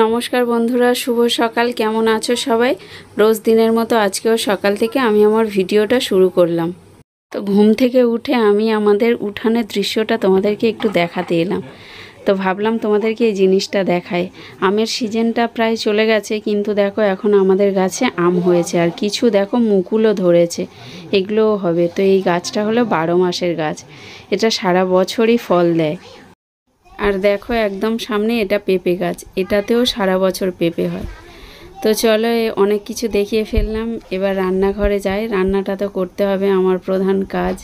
নমস্কার বন্ধুরা, শুভ সকাল। কেমন আছো সবাই? রোজ দিনের মতো আজকেও সকাল থেকে আমি আমার ভিডিওটা শুরু করলাম। তো ঘুম থেকে উঠে আমি আমাদের উঠানের দৃশ্যটা তোমাদেরকে একটু দেখাতে এলাম। তো ভাবলাম তোমাদেরকে এই জিনিসটা দেখাই। আমের সিজনটা প্রায় চলে গেছে, কিন্তু দেখো এখন আমাদের গাছে আম হয়েছে, আর কিছু দেখো মুকুলও ধরেছে, এগুলোও হবে। তো এই গাছটা হলো 12 মাসের গাছ, এটা সারা বছরই ফল দেয়। আর দেখো একদম সামনে এটা পেঁপে গাছ, এটাতেও সারা বছর পেঁপে হয়। তো চলো অনেক কিছু দেখিয়ে ফেললাম, এবার রান্নাঘরে যাই। রান্নাটা তো করতে হবে, আমার প্রধান কাজ।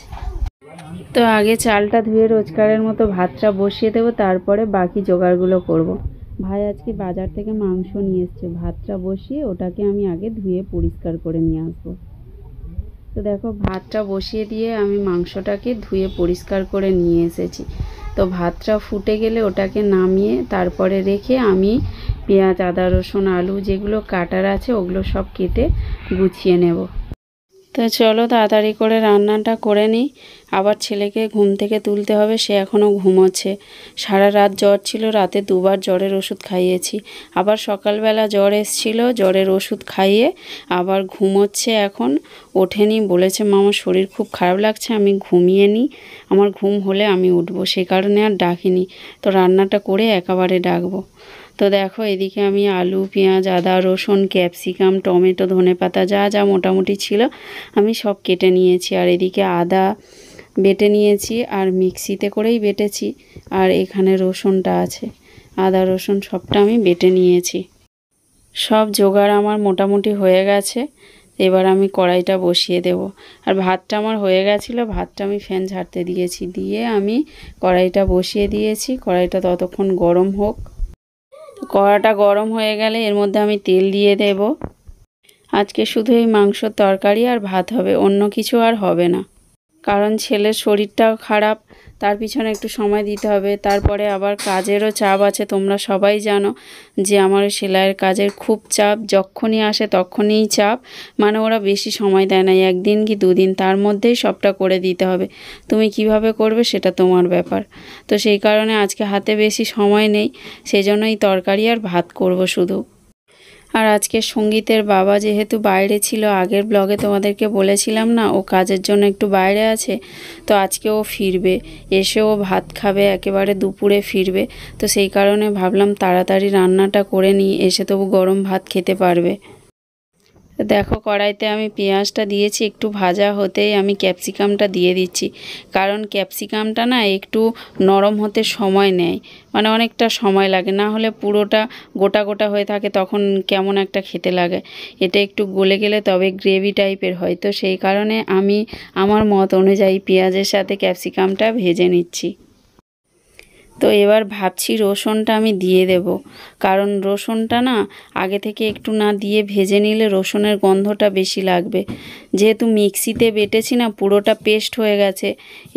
তো আগে চালটা ধুয়ে রোজকারের মতো ভাতটা বসিয়ে দেবো, তারপরে বাকি জোগাড়গুলো করব। ভাই আজকে বাজার থেকে মাংস নিয়ে এসছে, ভাতটা বসিয়ে ওটাকে আমি আগে ধুয়ে পরিষ্কার করে নিয়ে আসবো। তো দেখো ভাতটা বসিয়ে দিয়ে আমি মাংসটাকে ধুয়ে পরিষ্কার করে নিয়ে এসেছি। তো ভাতটা ফুটে গেলে ওটাকে নামিয়ে তারপরে রেখে আমি পেঁয়াজ, আদা, রসুন, আলু যেগুলো কাটার আছে ওগুলো সব কেটে গুছিয়ে নেব। তো চলো তাড়াতাড়ি করে রান্নাটা করে নিই। আবার ছেলেকে ঘুম থেকে তুলতে হবে, সে এখনও ঘুমোচ্ছে। সারা রাত জ্বর ছিল, রাতে দুবার জ্বরের ওষুধ খাইয়েছি। আবার সকালবেলা জ্বর এসেছিল, জ্বরের ওষুধ খাইয়ে আবার ঘুমোচ্ছে। এখন ওঠেনি, বলেছে মামা শরীর খুব খারাপ লাগছে, আমি ঘুমিয়ে নিই, আমার ঘুম হলে আমি উঠবো, সে কারণে আর ডাকিনি। তো রান্নাটা করে একেবারে ডাকবো। তো দেখো এদিকে আমি আলু, পেঁয়াজ, আদা, রসুন, ক্যাপসিকাম, টমেটো, ধনেপাতা যা যা মোটামুটি ছিল আমি সব কেটে নিয়েছি। আর এদিকে আদা বেটে নিয়েছি, আর মিক্সিতে করেই বেটেছি। আর এখানে রসুনটা আছে, আদা রসুন সবটা আমি বেটে নিয়েছি। সব জোগাড় আমার মোটামুটি হয়ে গেছে। এবার আমি কড়াইটা বসিয়ে দেব। আর ভাতটা আমার হয়ে গেছিলো, ভাতটা আমি ফ্যান ঝাড়তে দিয়েছি, দিয়ে আমি কড়াইটা বসিয়ে দিয়েছি। কড়াইটা ততক্ষণ গরম হোক। কড়াটা গরম হয়ে গেলে এর মধ্যে আমি তেল দিয়ে দেব। আজকে শুধু এই মাংসর তরকারি আর ভাত হবে, অন্য কিছু আর হবে না। কারণ ছেলের শরীরটাও খারাপ, তার পিছনে একটু সময় দিতে হবে। তারপরে আবার কাজেরও চাপ আছে, তোমরা সবাই জানো যে আমার সেলাইয়ের কাজের খুব চাপ, যখনই আসে তখনই চাপ। মানে ওরা বেশি সময় দেয় না, একদিন কি দুদিন, তার মধ্যেই সবটা করে দিতে হবে। তুমি কিভাবে করবে সেটা তোমার ব্যাপার। তো সেই কারণে আজকে হাতে বেশি সময় নেই, সেই জন্যই তরকারি আর ভাত করব শুধু। আর আজকে সঙ্গীতের বাবা যেহেতু বাইরে ছিল, আগের ব্লগে তোমাদেরকে বলেছিলাম না, ও কাজের জন্য একটু বাইরে আছে। তো আজকে ও ফিরবে, এসে ও ভাত খাবে, একেবারে দুপুরে ফিরবে। তো সেই কারণে ভাবলাম তাড়াতাড়ি রান্নাটা করে নিই, এসে তবু গরম ভাত খেতে পারবে। দেখো কড়াইতে আমি পেঁয়াজটা দিয়েছি, একটু ভাজা হতেই আমি ক্যাপসিকামটা দিয়ে দিচ্ছি। কারণ ক্যাপসিকামটা না একটু নরম হতে সময় নেয়, মানে অনেকটা সময় লাগে, না হলে পুরোটা গোটা গোটা হয়ে থাকে, তখন কেমন একটা খেতে লাগে। এটা একটু গলে গেলে তবে গ্রেভি টাইপের হয়। তো সেই কারণে আমি আমার মত অনুযায়ী পেঁয়াজের সাথে ক্যাপসিকামটা ভেজে নিচ্ছি। তো এবার ভাবছি রসুনটা আমি দিয়ে দেব, কারণ রসুনটা না আগে থেকে একটু না দিয়ে ভেজে নিলে রসুনের গন্ধটা বেশি লাগবে। যেহেতু মিক্সিতে বেটেছি না, পুরোটা পেস্ট হয়ে গেছে,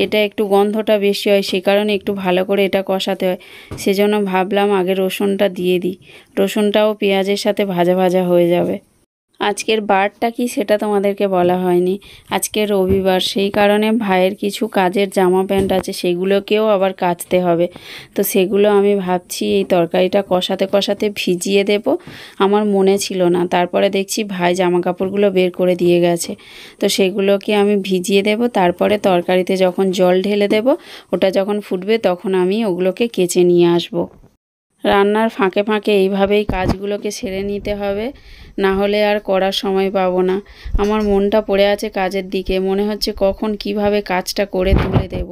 এটা একটু গন্ধটা বেশি হয়, সে কারণে একটু ভালো করে এটা কষাতে হয়। সেজন্য ভাবলাম আগে রসুনটা দিয়ে দিই, রসুনটাও পেঁয়াজের সাথে ভাজা ভাজা হয়ে যাবে। আজকের বারটা কি সেটা তোমাদেরকে বলা হয়নি, আজকে রবিবার, সেই কারণে ভাইয়ের কিছু কাজের জামা প্যান্ট আছে, সেগুলোকেও আবার কাচতে হবে। তো সেগুলো আমি ভাবছি এই তরকারিটা কষাতে কষাতে ভিজিয়ে দেব। আমার মনে ছিল না, তারপরে দেখছি ভাই জামা কাপড়গুলো বের করে দিয়ে গেছে। তো সেগুলোকে আমি ভিজিয়ে দেব, তারপরে তরকারিতে যখন জল ঢেলে দেব, ওটা যখন ফুটবে তখন আমি ওগুলোকে কেচে নিয়ে আসবো। রান্নার ফাঁকে ফাঁকে এইভাবেই কাজগুলোকে সেরে নিতে হবে, না হলে আর করার সময় পাবো না। আমার মনটা পড়ে আছে কাজের দিকে, মনে হচ্ছে কখন কিভাবে কাজটা করে তুলে দেব।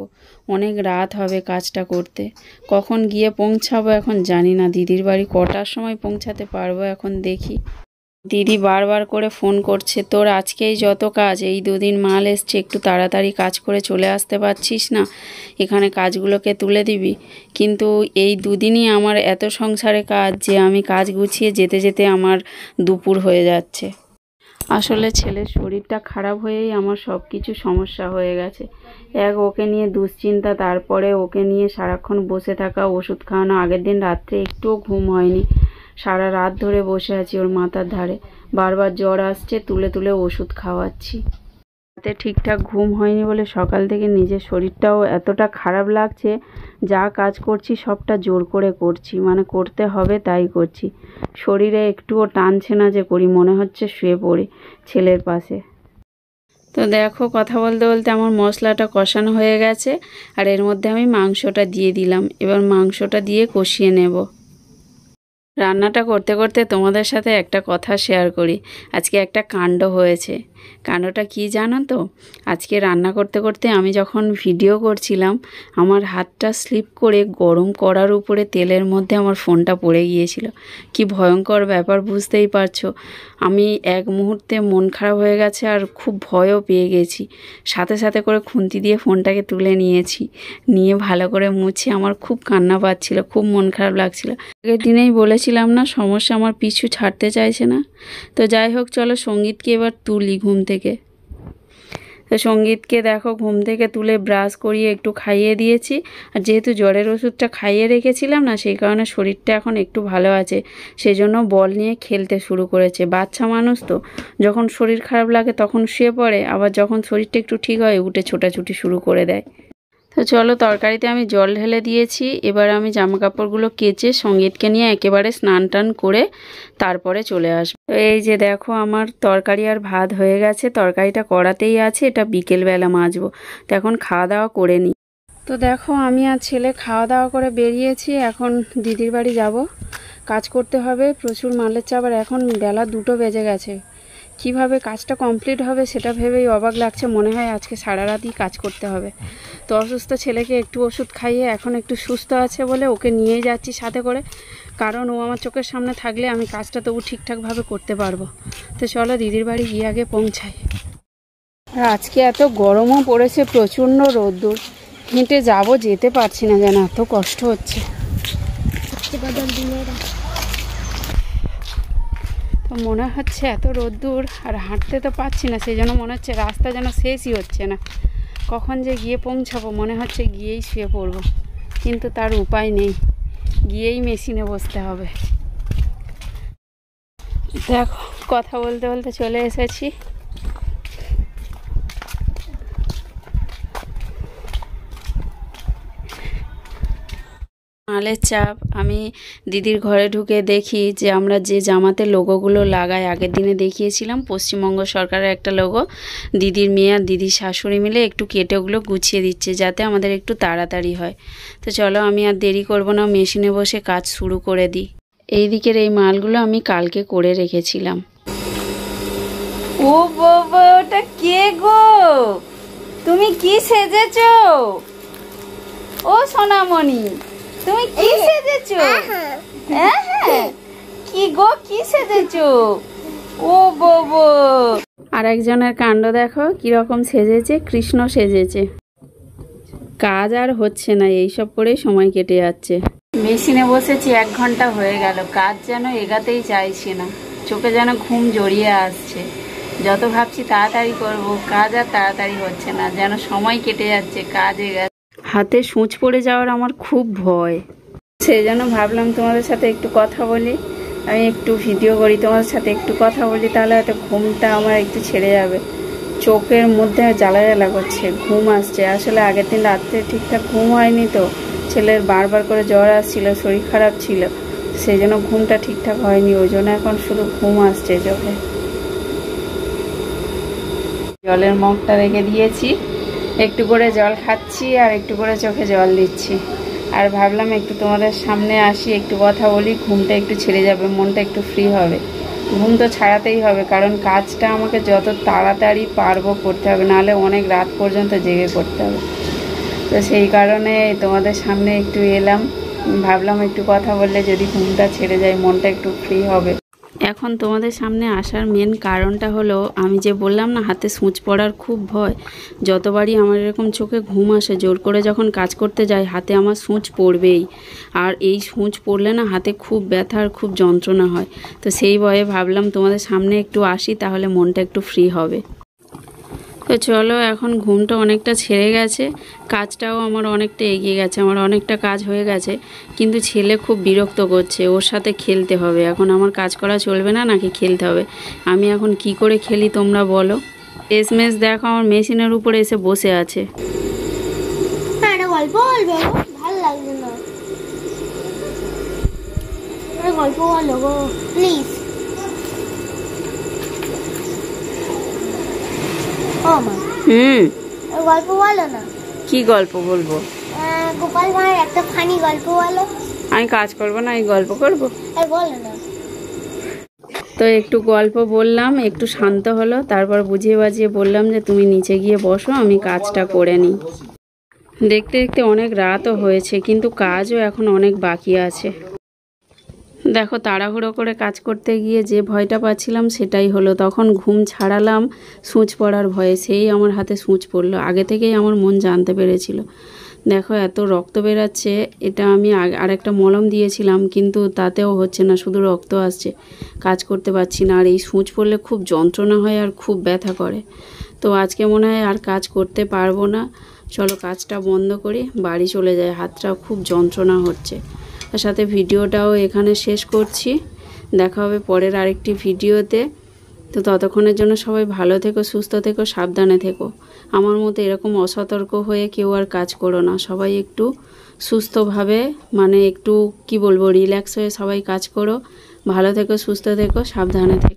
অনেক রাত হবে কাজটা করতে, কখন গিয়ে পৌঁছাবো এখন জানি না। দিদির বাড়ি কটার সময় পৌঁছাতে পারবো এখন দেখি। দিদি বারবার করে ফোন করছে, তোর আজকেই যত কাজ, এই দুদিন মাল এসছে, একটু তাড়াতাড়ি কাজ করে চলে আসতে পারছিস না, এখানে কাজগুলোকে তুলে দিবি। কিন্তু এই দুদিনই আমার এত সংসারে কাজ যে আমি কাজ গুছিয়ে যেতে যেতে আমার দুপুর হয়ে যাচ্ছে। আসলে ছেলের শরীরটা খারাপ হয়েই আমার সব কিছু সমস্যা হয়ে গেছে। ওকে নিয়ে দুশ্চিন্তা, তারপরে ওকে নিয়ে সারাক্ষণ বসে থাকা, ওষুধ খাওয়ানো। আগের দিন রাত্রে একটুও ঘুম হয়নি, সারা রাত ধরে বসে আছি ওর মাথার ধারে, বারবার জ্বর আসছে, তুলে তুলে ওষুধ খাওয়াচ্ছি। রাতে ঠিকঠাক ঘুম হয়নি বলে সকাল থেকে নিজের শরীরটাও এতটা খারাপ লাগছে, যা কাজ করছি সবটা জোর করে করছি, মানে করতে হবে তাই করছি। শরীরে একটুও টানছে না যে করি, মনে হচ্ছে শুয়ে পড়ি ছেলের পাশে। তো দেখো কথা বলতে বলতে আমার মশলাটা কষানো হয়ে গেছে, আর এর মধ্যে আমি মাংসটা দিয়ে দিলাম। এবার মাংসটা দিয়ে কষিয়ে নেব। রান্নাটা করতে করতে তোমাদের সাথে একটা কথা শেয়ার করি। আজকে একটা কাণ্ড হয়েছে। কাণ্ডটা কি জানো তো? আজকে রান্না করতে করতে আমি যখন ভিডিও করছিলাম, আমার হাতটা স্লিপ করে গরম কড়ার উপরে তেলের মধ্যে আমার ফোনটা পড়ে গিয়েছিল। কি ভয়ঙ্কর ব্যাপার, বুঝতেই পারছো। আমি এক মুহূর্তে মন খারাপ হয়ে গেছে আর খুব ভয়ও পেয়ে গেছি। সাথে সাথে করে খুন্তি দিয়ে ফোনটাকে তুলে নিয়েছি, নিয়ে ভালো করে মুছে আমার খুব কান্না পাচ্ছিল, খুব মন খারাপ লাগছিল। আগের দিনেই বলেছিলাম না, সমস্যা আমার পিছু ছাড়তে চাইছে না। তো যাই হোক, চলো সঙ্গীতকে এবার তুলি ঘুম থেকে। তো সঙ্গীতকে দেখো ঘুম থেকে তুলে ব্রাশ করিয়ে একটু খাইয়ে দিয়েছি। আর যেহেতু জ্বরের ওষুধটা খাইয়ে রেখেছিলাম না, সেই কারণে শরীরটা এখন একটু ভালো আছে। সেই জন্য বল নিয়ে খেলতে শুরু করেছে। বাচ্চা মানুষ তো, যখন শরীর খারাপ লাগে তখন শুয়ে পড়ে, আবার যখন শরীরটা একটু ঠিক হয় উঠে ছোটাছুটি শুরু করে দেয়। তো চলো, তরকারিতে আমি জল ঢেলে দিয়েছি। এবার আমি জামা কাপড়গুলো কেচে সঙ্গীতকে নিয়ে একেবারে স্নান টান করে তারপরে চলে আসবো। তো এই যে দেখো, আমার তরকারি আর ভাত হয়ে গেছে। তরকারিটা কড়াতেই আছে, এটা বিকেলবেলা মাজবো। তো এখন খাওয়া দাওয়া করে নিই। তো দেখো, আমি আর ছেলে খাওয়া দাওয়া করে বেরিয়েছি। এখন দিদির বাড়ি যাব, কাজ করতে হবে, প্রচুর মালের চাপ। আর এখন বেলা 2টো বেজে গেছে। কিভাবে কাজটা কমপ্লিট হবে সেটা ভেবেই অবাক লাগছে। মনে হয় আজকে সারা রাতই কাজ করতে হবে। তো অসুস্থ ছেলেকে একটু ওষুধ খাইয়ে এখন একটু সুস্থ আছে বলে ওকে নিয়ে যাচ্ছি সাথে করে, কারণ ও আমার চোখের সামনে থাকলে আমি কাজটা তবু ঠিকঠাকভাবে করতে পারবো। তো চলো দিদির বাড়ি গিয়ে আগে পৌঁছাই। আর আজকে এত গরমও পড়েছে, প্রচণ্ড রোদ্দুর। হেঁটে যাবো, যেতে পারছি না, যেন এত কষ্ট হচ্ছে। তো মনে হচ্ছে এত রোদ্দুর আর হাঁটতে তো পারছি না, সেই জন্য মনে হচ্ছে রাস্তা যেন শেষই হচ্ছে না। কখন যে গিয়ে পৌঁছাবো, মনে হচ্ছে গিয়েই শুয়ে পড়বো, কিন্তু তার উপায় নেই, গিয়েই মেশিনে বসতে হবে। দেখো কথা বলতে বলতে চলে এসেছি। মালের চাপ। আমি দিদির ঘরে ঢুকে দেখি যে আমরা যে জামাতে লোগোগুলো লাগাই, আগের দিনে দেখিয়েছিলাম পশ্চিমবঙ্গ সরকারের একটা লোগো, দিদির মেয়ে আর দিদির শাশুড়ি মিলে একটু কেটে ওগুলো গুছিয়ে দিচ্ছে যাতে আমাদের একটু তাড়াতাড়ি হয়। তো চলো, আমি আর দেরি করব না, মেশিনে বসে কাজ শুরু করে দিই। এই দিকের এই মালগুলো আমি কালকে করে রেখেছিলাম। ও বাবা, ওটা কে গো? তুমি কি সেজেছো? ও সোনামণি, তুমি কি সেজেছো? হ্যাঁ, কি গো, কি সেজেছো? ও বাবা, আর একজনের কাণ্ড দেখো কিরকম সেজেছে, কৃষ্ণ সেজেছে। কাজ আর হচ্ছে না, এইসব করেই সময় কেটে যাচ্ছে। মেশিনে বসেছি 1 ঘন্টা হয়ে গেল, কাজ যেন এগাতেই চাইছি না, চোখে যেন ঘুম জড়িয়ে আসছে। যত ভাবছি তাড়াতাড়ি করব, কাজ আর তাড়াতাড়ি হচ্ছে না, যেন সময় কেটে যাচ্ছে, কাজ এগাচ্ছে। হাতে সূঁচ পড়ে যাওয়ার আমার খুব ভয়, সেই জন্য ভাবলাম তোমাদের সাথে একটু কথা বলি। আমি একটু ভিডিও করি, তোমাদের সাথে একটু কথা বলি, তাহলে হয়তো ঘুমটা আমার একটু ছেড়ে যাবে। চোখের মধ্যে জ্বালা জ্বালা করছে, ঘুম আসছে। আসলে আগের দিন রাত্রে ঠিকঠাক ঘুম হয়নি তো, ছেলের বারবার করে জ্বর আসছিল, শরীর খারাপ ছিল, সেই জন্য ঘুমটা ঠিকঠাক হয়নি। ওই জন্য এখন শুধু ঘুম আসছে চোখে। জলের মগটা রেখে দিয়েছি, একটু করে জল খাচ্ছি আর একটু করে চোখে জল দিচ্ছি। আর ভাবলাম একটু তোমাদের সামনে আসি, একটু কথা বলি, ঘুমটা একটু ছেড়ে যাবে, মনটা একটু ফ্রি হবে। ঘুম তো ছাড়াতেই হবে, কারণ কাজটা আমাকে যত তাড়াতাড়ি পারবো করতে হবে, নাহলে অনেক রাত পর্যন্ত জেগে করতে হবে। তো সেই কারণে তোমাদের সামনে একটু এলাম, ভাবলাম একটু কথা বললে যদি ঘুমটা ছেড়ে যায়, মনটা একটু ফ্রি হবে। এখন তোমাদের সামনে আসার মেন কারণটা হলো, আমি যে বললাম না হাতে সূঁচ পড়ার খুব ভয়। যতবারই আমার এরকম চোখে ঘুম আসে, জোর করে যখন কাজ করতে যাই হাতে আমার সূঁচ পড়বেই। আর এই সূঁচ পড়লে না হাতে খুব ব্যথা আর খুব যন্ত্রণা হয়। তো সেই ভয়ে ভাবলাম তোমাদের সামনে একটু আসি, তাহলে মনটা একটু ফ্রি হবে। তো চলো, এখন ঘুমটা অনেকটা ছেড়ে গেছে, কাজটাও আমার অনেকটা এগিয়ে গেছে, আমার অনেকটা কাজ হয়ে গেছে। কিন্তু ছেলে খুব বিরক্ত করছে, ওর সাথে খেলতে হবে। এখন আমার কাজ করা চলবে না, নাকি খেলতে হবে? আমি এখন কি করে খেলি তোমরা বলো? এসএমএস দেখো আমার মেশিনের উপরে এসে বসে আছে। না এটা গল্প বলবে, ভালো লাগছে না। গল্প বলো গো প্লিজ। ও মা গল্প বলো না। কি গল্প বলবো? গোপাল ভাঁড়ের একটা ফানি গল্প বলো। আমি কাজ করবো না, এই গল্প করবো? বলো না। তো একটু গল্প বললাম, একটু শান্ত হলো, তারপর বুঝিয়ে বাজিয়ে বললাম যে তুমি নিচে গিয়ে বসো, আমি কাজটা করে নিই। দেখতে দেখতে অনেক রাতও হয়েছে, কিন্তু কাজও এখন অনেক বাকি আছে। দেখো তাড়াহুড়ো করে কাজ করতে গিয়ে যে ভয়টা পাচ্ছিলাম সেটাই হলো। তখন ঘুম ছাড়ালাম সূঁচ পড়ার ভয়ে, সেই আমার হাতে সূঁচ পড়লো। আগে থেকেই আমার মন জানতে পেরেছিল। দেখো এত রক্ত বেরাচ্ছে, এটা আমি আরেকটা মলম দিয়েছিলাম, কিন্তু তাতেও হচ্ছে না, শুধু রক্ত আসছে, কাজ করতে পারছি না। আর এই সূঁচ পড়লে খুব যন্ত্রণা হয় আর খুব ব্যথা করে। তো আজকে মনে হয় আর কাজ করতে পারবো না, চলো কাজটা বন্ধ করি, বাড়ি চলে যায়, হাতটা খুব যন্ত্রণা হচ্ছে। তার সাথে ভিডিওটাও এখানে শেষ করছি, দেখা হবে পরের আরেকটি ভিডিওতে। তো ততক্ষণের জন্য সবাই ভালো থেকো, সুস্থ থেকো, সাবধানে থেকো। আমার মতো এরকম অসতর্ক হয়ে কেউ আর কাজ করো না, সবাই একটু সুস্থভাবে, মানে একটু কি বলবো, রিল্যাক্স হয়ে সবাই কাজ করো। ভালো থেকো, সুস্থ থেকো, সাবধানে থেকো।